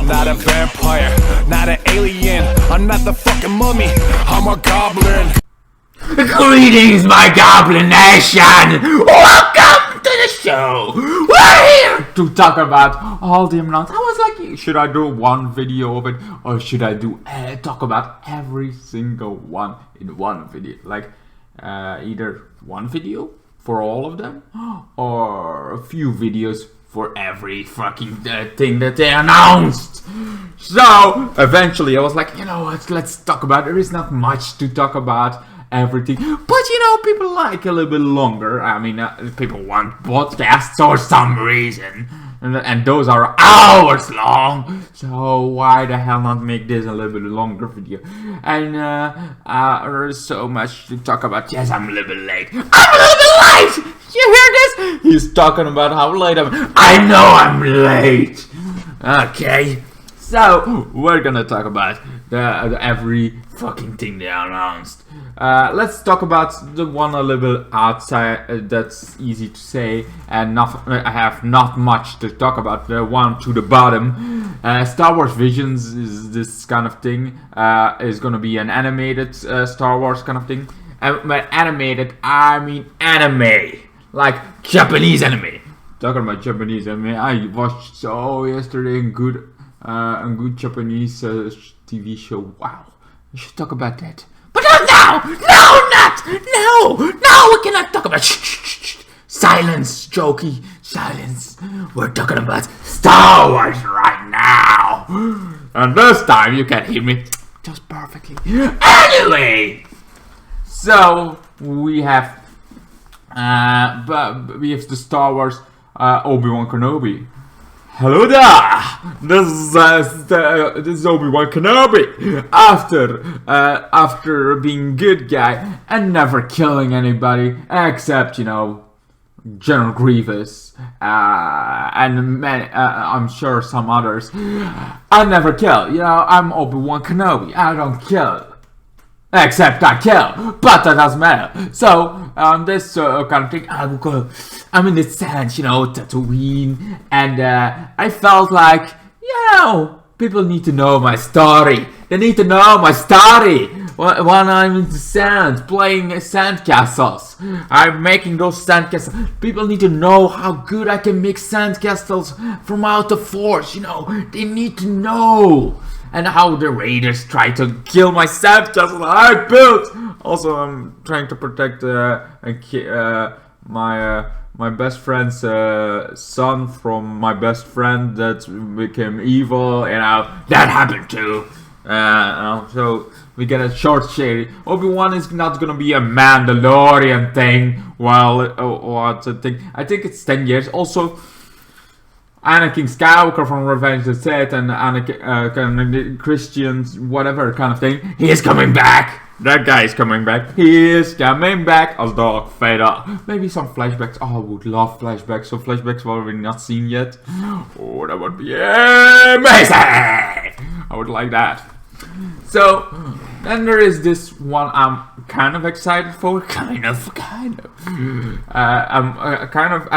not a vampire, not an alien. I'm not the fucking mummy, I'm a goblin. Greetings, my Goblin Nation! Welcome to the show! We're here to talk about all the announcements. I was like, should I do one video of it, or should I do talk about every single one in one video? Like, either one video for all of them, or a few videos for every fucking thing that they announced. So, eventually I was like, you know what, let's talk about it. There is not much to talk about. Everything, but you know, people like a little bit longer. I mean, people want podcasts for some reason, and those are hours long. So why the hell not make this a little bit longer video? And there's so much to talk about. Yes, I'm a little bit late. I'm a little bit late. You hear this? He's talking about how late I'm. I know I'm late. Okay. So, we're gonna talk about the every fucking thing they announced. Let's talk about the one a little bit outside, that's easy to say, and I have not much to talk about. The one to the bottom. Star Wars Visions is this kind of thing. Is gonna be an animated Star Wars kind of thing. By animated, I mean anime. Like Japanese anime. Talking about Japanese anime, I watched yesterday a good Japanese TV show. Wow, we should talk about that. But not now! No, we cannot talk about shh. Silence, Jokey, silence. We're talking about Star Wars right now. And this time you can hear me just perfectly. Anyway, so we have the Star Wars Obi-Wan Kenobi. Hello there! This is Obi-Wan Kenobi. After being good guy and never killing anybody except, you know, General Grievous and I'm sure some others. I never kill. You know, I'm Obi-Wan Kenobi. I don't kill. Except I kill, but that doesn't matter. So, this kind of thing, I'm in the sands, you know, Tatooine, and I felt like, you know, people need to know my story. They need to know my story. When I'm in the sand, playing sandcastles, I'm making those sandcastles. People need to know how good I can make sandcastles from out the Force, you know. They need to know. And how the raiders try to kill my sandcastle I built. Also, I'm trying to protect my best friend's son from my best friend that became evil. You know, that happened too. So we get a short shade. Obi-Wan is not gonna be a Mandalorian thing. Well, what's a thing? I think it's 10 years. Also, Anakin Skywalker from Revenge of the Sith and Anakin Christians, whatever kind of thing. He is coming back. That guy is coming back. He is coming back as Darth Vader. Maybe some flashbacks. Oh, I would love flashbacks. So flashbacks we've not seen yet. Oh, that would be amazing. I would like that. So then there is this one I'm kind of excited for. Kind of. I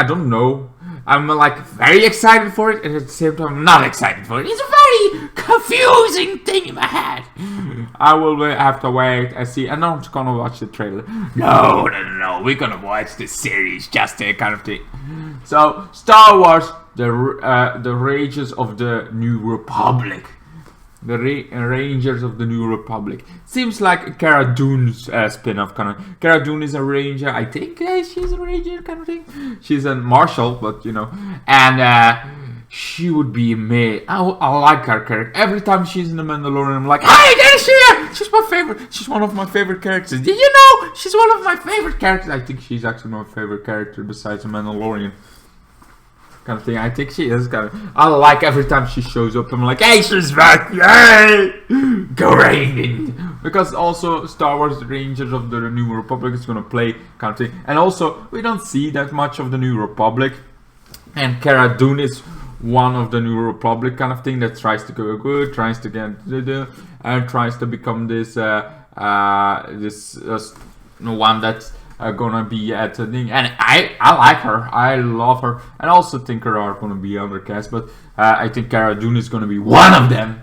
don't know. I'm like very excited for it, and at the same time I'm not excited for it. It's a very confusing thing in my head. I will have to wait and see. I'm not gonna watch the trailer. No. We're gonna watch the series, just that kind of thing. So, Star Wars, the Rages of the New Republic. The Rangers of the New Republic. Seems like Cara Dune's spin-off kind of. Cara Dune is a ranger. I think she's a ranger kind of thing. She's a marshal, but you know. And she would be amazing. I like her character. Every time she's in The Mandalorian, I'm like, hey, there's she! She's my favorite. She's one of my favorite characters. Did you know? She's one of my favorite characters. I think she's actually my favorite character besides The Mandalorian. Kind of thing. I think she is kind of. I like every time she shows up. I'm like, hey, she's back! Yay! Great! Because also Star Wars Rangers of the New Republic is gonna play kind of thing. And also we don't see that much of the New Republic. And Cara Dune is one of the New Republic kind of thing that tries to go good, tries to get and tries to become this one that gonna be at the thing, and I like her, I love her, and I also think there are gonna be other casts, but I think Cara Dune is gonna be one of them.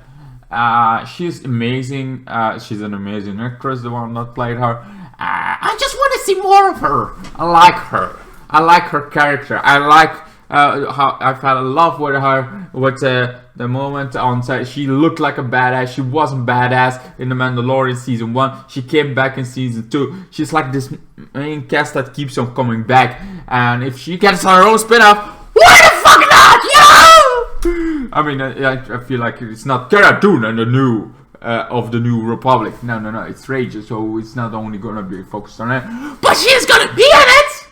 She's amazing. She's an amazing actress, the one that played her. I just want to see more of her. I like her. I like her character. I like how I fell in love with her. With the moment on set, she looked like a badass. She wasn't badass in The Mandalorian season 1. She came back in season 2. She's like this main cast that keeps on coming back. And if she gets her own spin-off, why the fuck not? Yo! I mean, I feel like it's not Cara Dune and the new of the New Republic. No, it's Rage, so it's not only gonna be focused on it, but she's gonna be in it.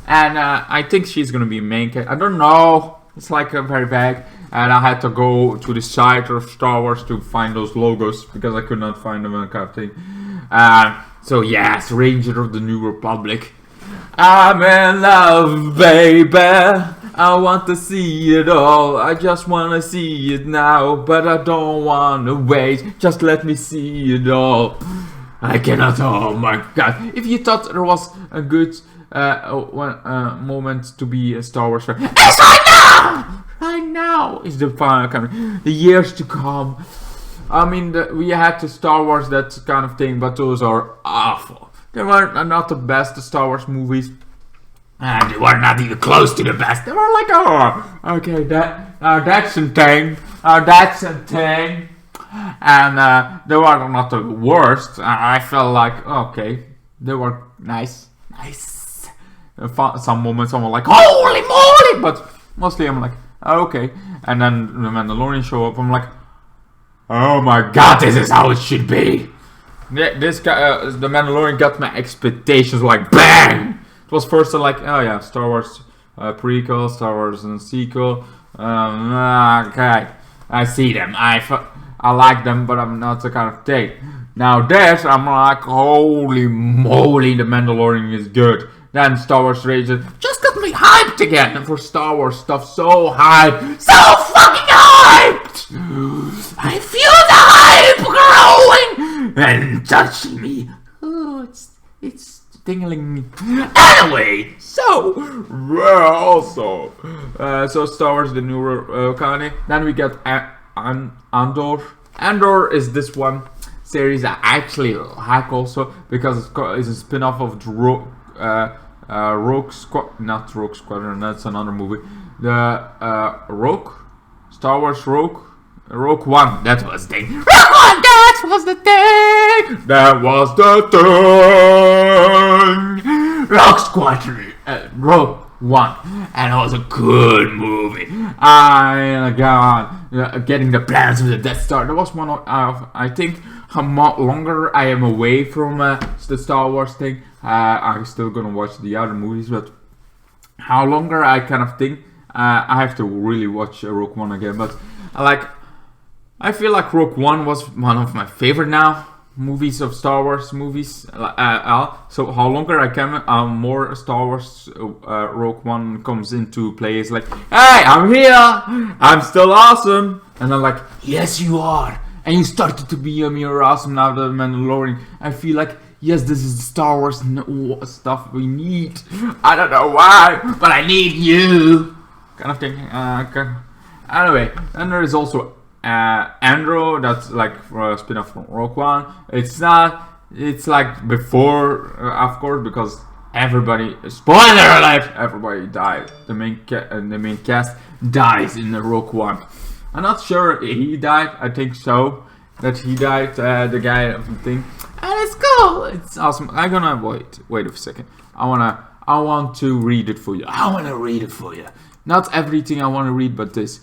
And I think she's gonna be main character. I don't know. It's like very vague. And I had to go to the site of Star Wars to find those logos because I could not find them and kind of thing. So yes, Ranger of the New Republic. I'm in love, baby. I want to see it all. I just want to see it now, but I don't want to wait. Just let me see it all. I cannot. Oh my god! If you thought there was a good moment to be a Star Wars fan, it's right now. Right now is the final coming. The years to come. I mean, we had the Star Wars, that kind of thing, but those are awful. They were not the best Star Wars movies. And they were not even close to the best. They were like, oh, okay, that's a thing. That's a thing. And they were not the worst. I felt like, okay, they were nice. Some moments I'm like, holy moly! But mostly I'm like, okay. And then the Mandalorian show up, I'm like, oh my god, this is how it should be. This guy, the Mandalorian got my expectations like bang! It was first like, oh yeah, Star Wars prequel, Star Wars and sequel. Okay, I see them. I like them, but I'm not the kind of thing. Now this, I'm like, holy moly, the Mandalorian is good. Then Star Wars Ranger just got me hyped again for Star Wars stuff. So hyped, so fucking hyped. I feel the hype growing and touching me. Oh, it's tingling me. Anyway, so so Star Wars the new canon. Then we get Andor. Andor is this one series I actually like also because it's a spin-off of Rogue Squadron, not Rogue Squadron, that's another movie. The Star Wars Rogue One, that was the thing. Rogue One, that was the thing. That was the thing. Rogue Squadron, Rogue One, and it was a good movie. Getting the plans of the Death Star. That was one of I think how longer I am away from the Star Wars thing. I'm still gonna watch the other movies, but how longer I kind of think I have to really watch Rogue One again. But I feel like Rogue One was one of my favorite movies of Star Wars movies. So how longer I can, more Star Wars Rogue One comes into play. It's like, hey, I'm here, I'm still awesome, and I'm like, yes, you are, and you started to be more awesome now. The Mandalorian. I feel like, yes, this is the Star Wars stuff we need. I don't know why, but I need you, kind of thing. Anyway, and there is also Andor, that's like a spin-off from Rogue One. It's like before, of course, because everybody, spoiler alert, everybody died. The main cast dies in the Rogue One. I'm not sure he died. I think so, that he died, the guy of the thing. And it's cool. It's awesome. I'm gonna wait a second. I want to read it for you. I want to read it for you. Not everything I want to read, but this.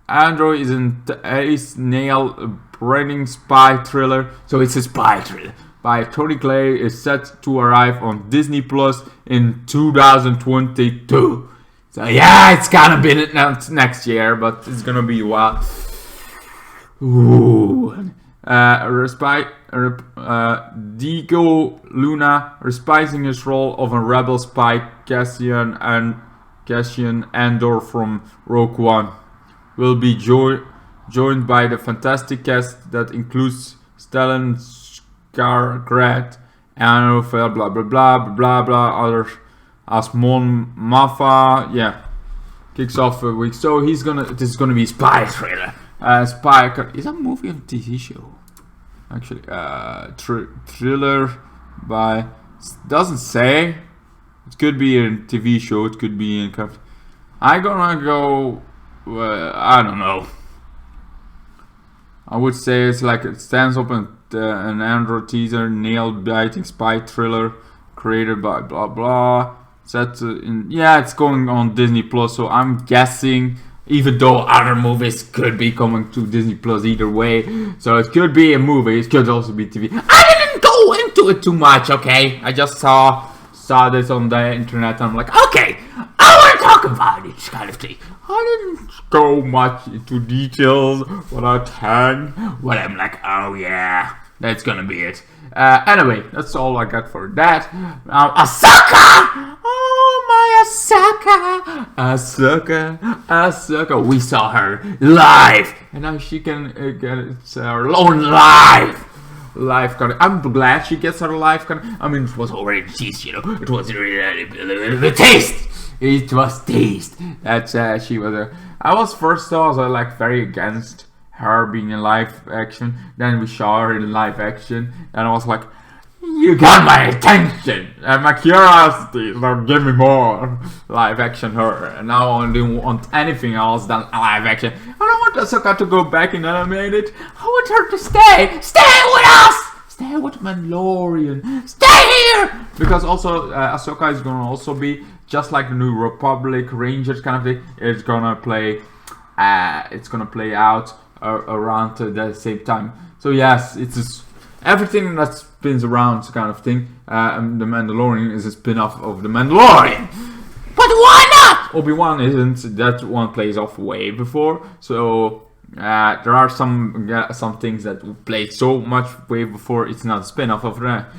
Andor is an ace nail branding spy thriller, so it's a spy thriller by Tony Clay. Is set to arrive on Disney Plus in 2022. So yeah, it's gonna be next year, but it's gonna be a while. Ooh. Diego Luna reprising his role of a rebel spy, Cassian Andor from Rogue One, will be joined by the fantastic cast that includes Stellan Skarsgård Annual blah blah blah blah blah blah. Others as Mon Mafa, yeah, kicks off a week. So he's gonna. This is gonna be spy thriller. Spy is that a movie or TV show? Actually, thriller by doesn't say. It could be a TV show. It could be in. I'm gonna go. I don't know. I would say it's like it stands up an Android teaser, nail-biting spy thriller created by blah blah. Set in it's going on Disney Plus. So I'm guessing, even though other movies could be coming to Disney Plus either way, so it could be a movie. It could also be TV. I didn't go into it too much. Okay, I just saw this on the internet. And I'm like, okay, I want to talk about it, kind of thing. I didn't go much into details what I can. What I'm like, oh yeah, that's gonna be it. Anyway, that's all I got for that. Now, Ahsoka! Oh my Ahsoka! We saw her live, and now she can get her own live content. I'm glad she gets her live content. I mean, it was already teased, you know. It was really taste. It was taste that she was. I was first like very against her being in live action. Then we saw her in live action, and I was like, "You got my attention and my curiosity. So give me more live action her." And now I don't want anything else than live action. I don't want Ahsoka to go back in animated. I want her to stay with us. Stay with Mandalorian. Stay here! Because also Ahsoka is gonna also be just like the New Republic Rangers kind of thing. It's gonna play out around the same time. So yes, it's just everything that spins around kind of thing. And the Mandalorian is a spin-off of the Mandalorian. But why not? Obi-Wan isn't. That one plays off way before. So there are some things that played so much way before. It's not a spin-off of that.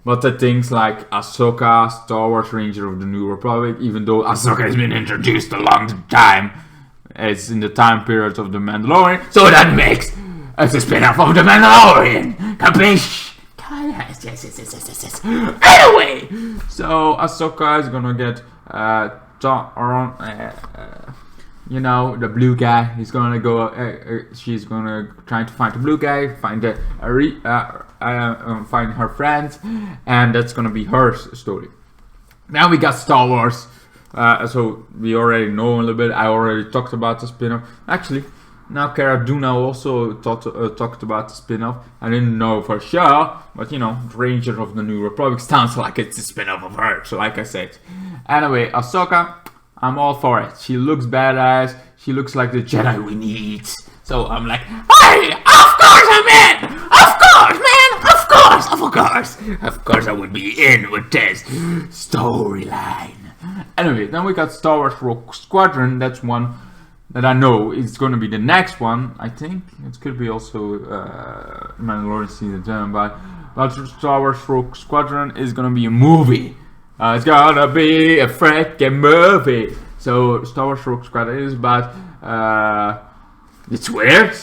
But the things like Ahsoka, Star Wars Ranger of the New Republic, even though Ahsoka has been introduced a long time, it's in the time period of the Mandalorian, so that makes it's a spin-off of the Mandalorian. Capiche? Yes. Anyway, so Ahsoka is gonna get you know, the blue guy. He's gonna go. She's gonna try to find the blue guy, find find her friends, and that's gonna be her story. Now we got Star Wars. So we already know a little bit. I already talked about the spin-off. Actually, now Cara Dune also talked about the spin-off. I didn't know for sure, but you know, Ranger of the New Republic sounds like it's a spin-off of her. So like I said, anyway, Ahsoka, I'm all for it. She looks badass. She looks like the Jedi we need. So I'm like, hey, of course I'm in! Of course, man! Of course I would be in with this storyline. Anyway, then we got Star Wars Rogue Squadron. That's one that I know is going to be the next one. I think it could be also Mandalorian season 10, but Star Wars Rogue Squadron is going to be a movie. It's gonna be a freaking movie. So Star Wars Rogue Squadron is about it's weird.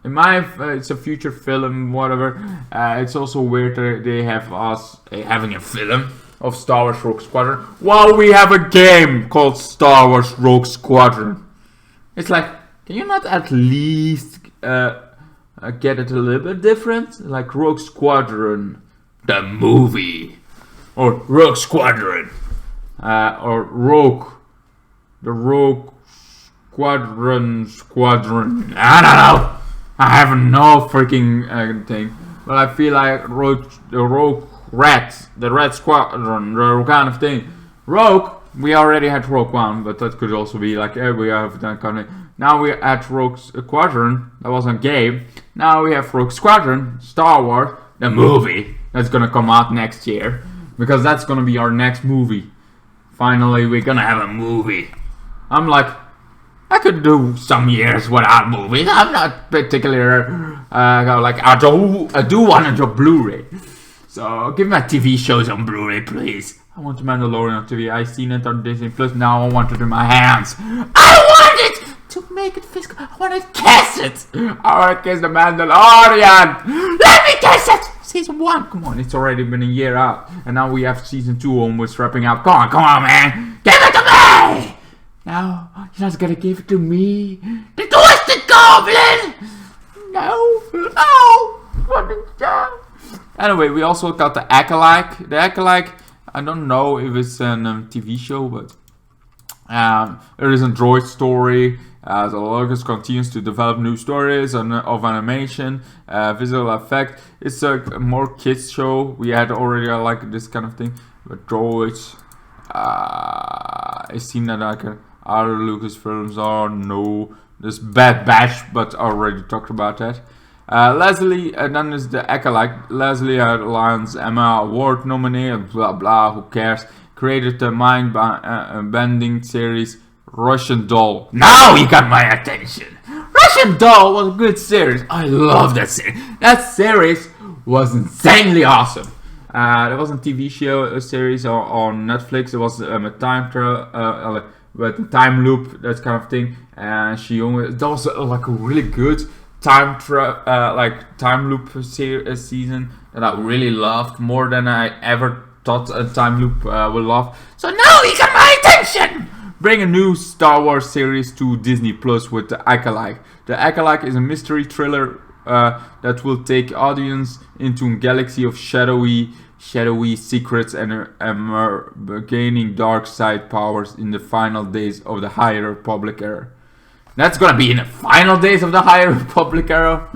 In my it's a future film, whatever. It's also weird that they have us having a film of Star Wars Rogue Squadron while we have a game called Star Wars Rogue Squadron. It's like, can you not at least get it a little bit different? Like Rogue Squadron, the movie, or Rogue Squadron, or Rogue, the Rogue Squadron. I don't know. I have no freaking thing, but I feel like the Red Squadron, the kind of thing. Rogue, we already had Rogue One, but that could also be like, we have that kind of. Now we at Rogue Squadron, that was a game. Now we have Rogue Squadron, Star Wars, the movie that's gonna come out next year, because that's gonna be our next movie. Finally, we're gonna have a movie. I'm like, I could do some years without movies. I'm not particular like I do want to do Blu-ray. So give me my TV shows on Blu-ray, please. I want the Mandalorian on TV. I seen it on Disney Plus. Now I want it in my hands. I want it to make it physical. I want to kiss it. I want to kiss the Mandalorian. Let me kiss it. season 1. Come on, it's already been a year out, and now we have season 2 almost wrapping up. Come on, man, give it to me! No, you're not gonna give it to me. The Twisted Goblin! No, what is that? Anyway, we also got the Acolyte. The Acolyte, I don't know if it's a TV show, but there is a droid story. The Lucas continues to develop new stories of animation, visual effect. It's a more kids show. We had already like this kind of thing, but droids. It seemed that like other Lucasfilms are no. There's Bad Batch, but I already talked about that. Leslie, and then there's the Acolyte. Leslie Lyons Emma Award nominated. Blah blah. Who cares? Created the mind-bending series Russian Doll. Now you got my attention. Russian Doll was a good series. I love that series. That series was insanely awesome. There was a TV show, a series on Netflix. It was a time loop, that kind of thing. And that was like a really good time loop season that I really loved, more than I ever thought a time loop would love. So now you got my attention. Bring a new Star Wars series to Disney Plus with the Acolyte. The Acolyte is a mystery thriller that will take audience into a galaxy of shadowy secrets and gaining dark side powers in the final days of the High Republic era. That's gonna be in the final days of the High Republic era.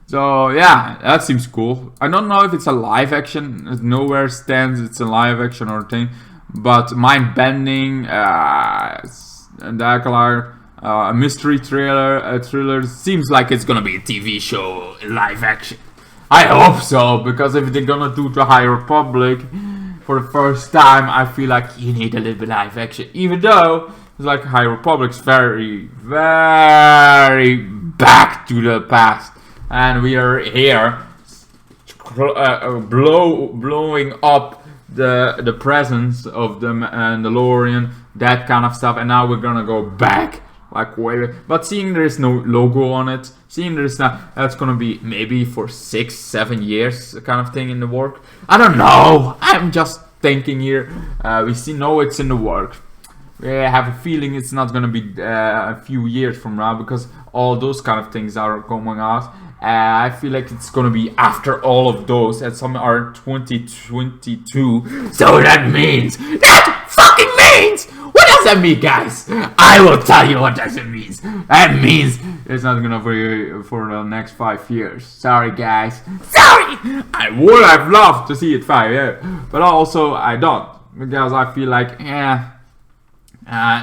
So yeah, that seems cool. I don't know if it's a live action. It nowhere stands it's a live action or thing. But mind bending, the Acolyte, a mystery thriller seems like it's gonna be a TV show in live action. I hope so, because if they're gonna do the High Republic for the first time, I feel like you need a little bit live action. Even though it's like High Republic's very, very back to the past, and we are here blowing up the presence of the Mandalorian, that kind of stuff, and now we're gonna go back like way back. But seeing there is no logo on it, seeing there's not, that's gonna be maybe for 6-7 years kind of thing in the work. I don't know, I'm just thinking here. We know it's in the work. I have a feeling it's not gonna be a few years from now, because all those kind of things are coming out. I feel like it's gonna be after all of those, and some are 2022. So that means, what does that mean, guys? I will tell you what that means. That means it's not gonna be for the next 5 years. Sorry, guys. Sorry. I would have loved to see it 5 years, but also I don't, because I feel like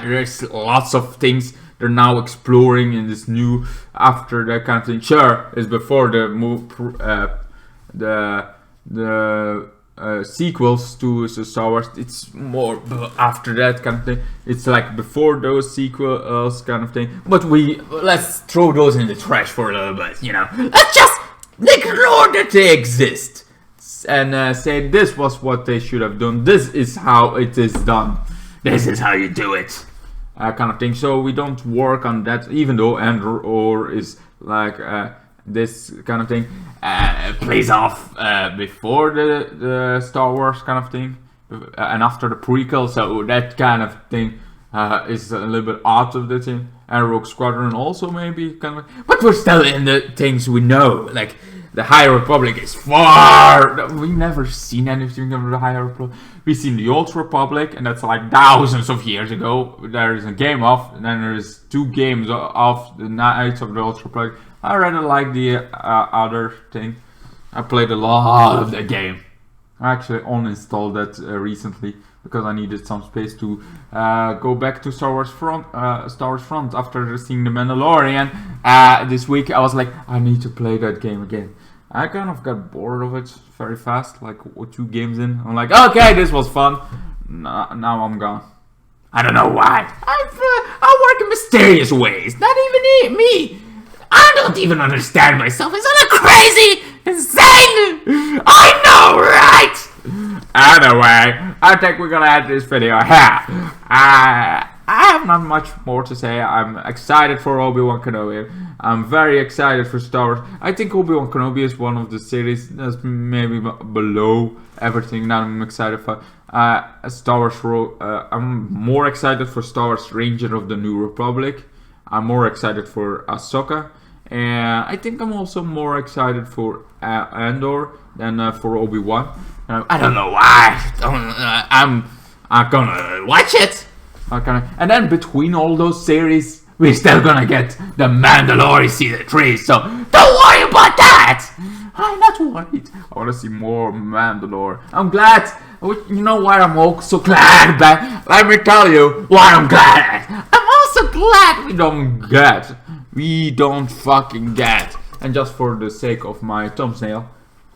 there's lots of things they're now exploring in this new, after that kind of thing. Sure, it's before the sequels to Star Wars. It's more after that kind of thing. It's like before those sequels kind of thing. But let's throw those in the trash for a little bit, you know. Let's just ignore that they exist and say this was what they should have done. This is how it is done. This is how you do it. Kind of thing. So we don't work on that, even though Andor is like this kind of thing plays off before the Star Wars kind of thing and after the prequel. So that kind of thing is a little bit out of the thing. And Rogue Squadron also maybe kind of, but we're still in the things we know. Like the High Republic is far. We never seen anything of the High Republic. We've seen the Old Republic, and that's like thousands of years ago. There is a game of, and then there's 2 games of the Knights of the Old Republic. I rather like the other thing. I played a lot of the game. I actually uninstalled that recently because I needed some space to go back to Star Wars Front after seeing The Mandalorian this week. I was like, I need to play that game again. I kind of got bored of it very fast, like 2 games in. I'm like, okay, this was fun. Now I'm gone. I don't know why. I work in mysterious ways. Not even me. I don't even understand myself. Is that crazy? Insane? I know, right? Anyway, I think we're gonna end this video here. I have not much more to say. I'm excited for Obi-Wan Kenobi. I'm very excited for Star Wars. I think Obi-Wan Kenobi is one of the series that's maybe below everything that I'm excited for. Star Wars. I'm more excited for Star Wars Ranger of the New Republic. I'm more excited for Ahsoka. And I think I'm also more excited for Andor than for Obi-Wan. I don't know why. I'm gonna watch it. And then between all those series, we're still gonna get the Mandalorian season 3. So don't worry about that. I'm not worried. I wanna see more Mandalore. I'm glad. You know why I'm also glad? Let me tell you why I'm glad. I'm also glad we don't fucking get. And just for the sake of my thumbnail,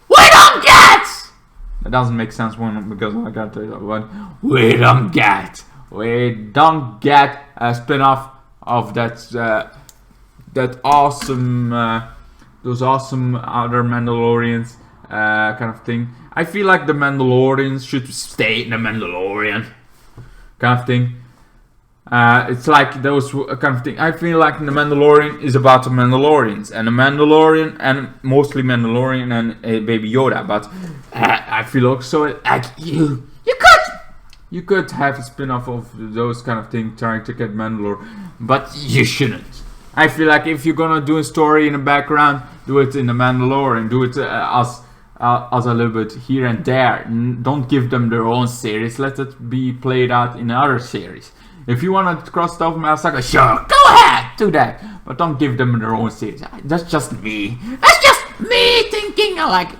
we don't get. That doesn't make sense because I got the one. We don't get a spin-off of that awesome, those awesome other Mandalorians kind of thing. I feel like the Mandalorians should stay in the Mandalorian kind of thing. It's like those kind of thing. I feel like the Mandalorian is about the Mandalorians and the Mandalorian and mostly Mandalorian and Baby Yoda. But I feel also like you could have a spin-off of those kind of things trying to get Mandalore, but you shouldn't. I feel like if you're gonna do a story in the background, do it in the Mandalorian, do it as a little bit here and there. Don't give them their own series. Let it be played out in other series. If you want to cross stuff with Ahsoka, sure, go ahead, do that. But don't give them their own series. That's just me. That's just me thinking like,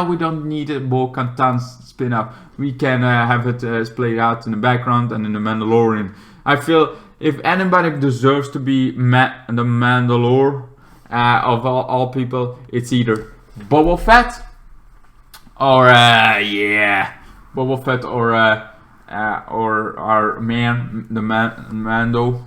we don't need a Bo-Katan spin-off. We can have it played out in the background and in the Mandalorian. I feel if anybody deserves to be the Mandalore of all people, it's either Boba Fett or Boba Fett or our man, Mando.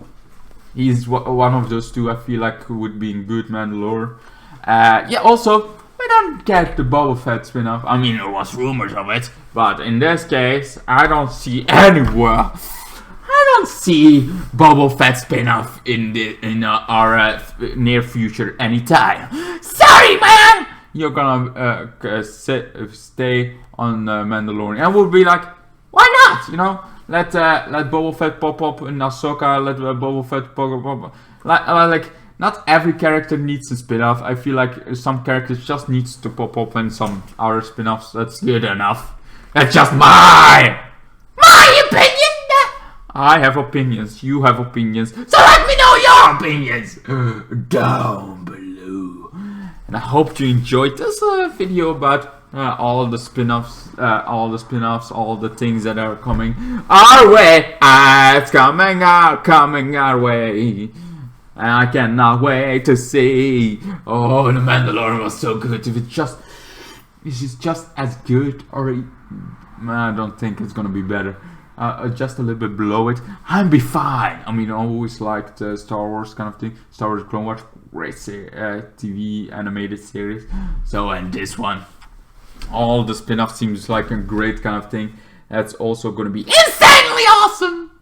He's one of those two. I feel like who would be in good Mandalore. Also, we don't get the Boba Fett spin-off. I mean, there was rumors of it, but in this case, I don't see anywhere. I don't see Boba Fett spin-off in our near future anytime. Sorry, man. You're gonna stay on Mandalorian. I would be like, why not? You know, let Boba Fett pop up in Ahsoka. Let Boba Fett pop up. Like, not every character needs a spin-off. I feel like some characters just needs to pop up in some other spin-offs. That's good enough. That's just my opinion. I have opinions. You have opinions. So let me know your opinions down below. And I hope you enjoyed this video about all the spin-offs, all the things that are coming our way. It's coming our way. And I cannot wait to see. Oh, the Mandalorian was so good. If it's just as good, or I don't think it's gonna be better. Just a little bit below it, I'll be fine. I mean, I always liked Star Wars kind of thing. Star Wars Clone Wars, great TV animated series. So, and this one, all the spin-off seems like a great kind of thing. That's also going to be insanely awesome.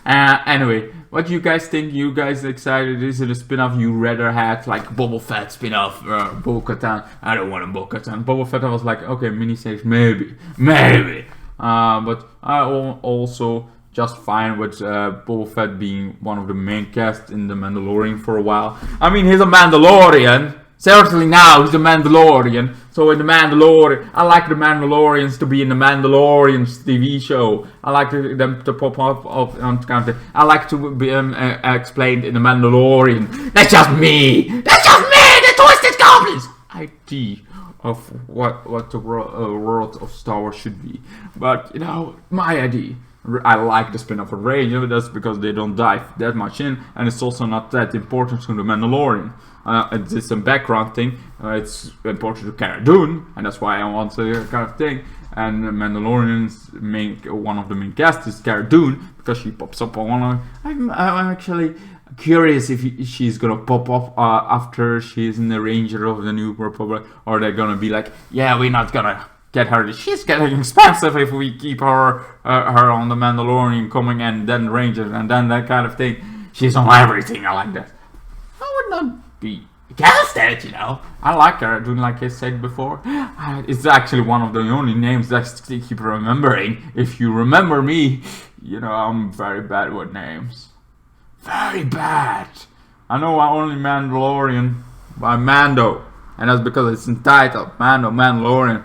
Anyway, what do you guys think? You guys excited? Is it a spin-off you rather had, like Boba Fett spin-off, Bo-Katan? I don't want a Bo-Katan. Boba Fett, I was like, okay, miniseries, maybe. But I also just fine with Boba Fett being one of the main cast in The Mandalorian for a while. I mean, he's a Mandalorian. Certainly now he's a Mandalorian. So in the Mandalorian, I like the Mandalorians to be in the Mandalorians TV show. I like them to pop up on content. I like to be explained in the Mandalorian. That's just me. That's just me. The Twisted Goblins idea of what the world of Star Wars should be. But you know, my idea. I like the spin-off of Ranger. That's because they don't dive that much in, and it's also not that important to the Mandalorian. It's a background thing. It's important to Cara Dune, and that's why I want the kind of thing. And the Mandalorian's one of the main casts is Cara Dune, because she pops up on. I'm actually curious if she's gonna pop up after she's in the Ranger of the New Republic, or they're gonna be like, yeah, we're not gonna get her. She's getting expensive if we keep her on the Mandalorian coming and then Rangers and then that kind of thing. She's on everything. I like that. I would not be against it, you know. I like her. Doing like I said before. It's actually one of the only names that I keep remembering. If you remember me, you know I'm very bad with names. Very bad. I know I only Mandalorian by Mando, and that's because it's entitled Mando Mandalorian.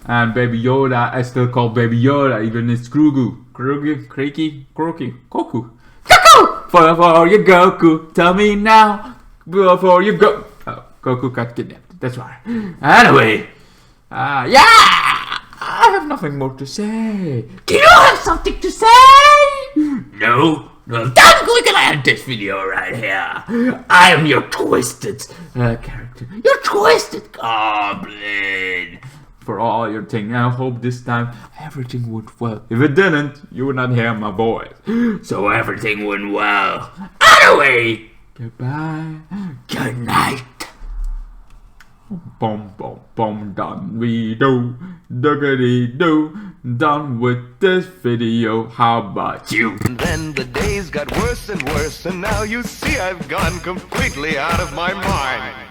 And Baby Yoda, I still call Baby Yoda, even it's Grogu, Creaky, Croaky, Goku. For you Goku, tell me now, before you go. Oh, Goku got kidnapped, that's right. Anyway, yeah, I have nothing more to say. Do you have something to say? No. Well, then we're gonna end this video right here. I am your twisted character. Your twisted goblin. For all your thing. I hope this time everything went well. If it didn't, you would not hear my voice. So everything went well. Anyway, goodbye. Good night. Boom, boom, boom, done we do. Duggity do. Done with this video. How about you? And then the days got worse and worse, and now you see I've gone completely out of my mind.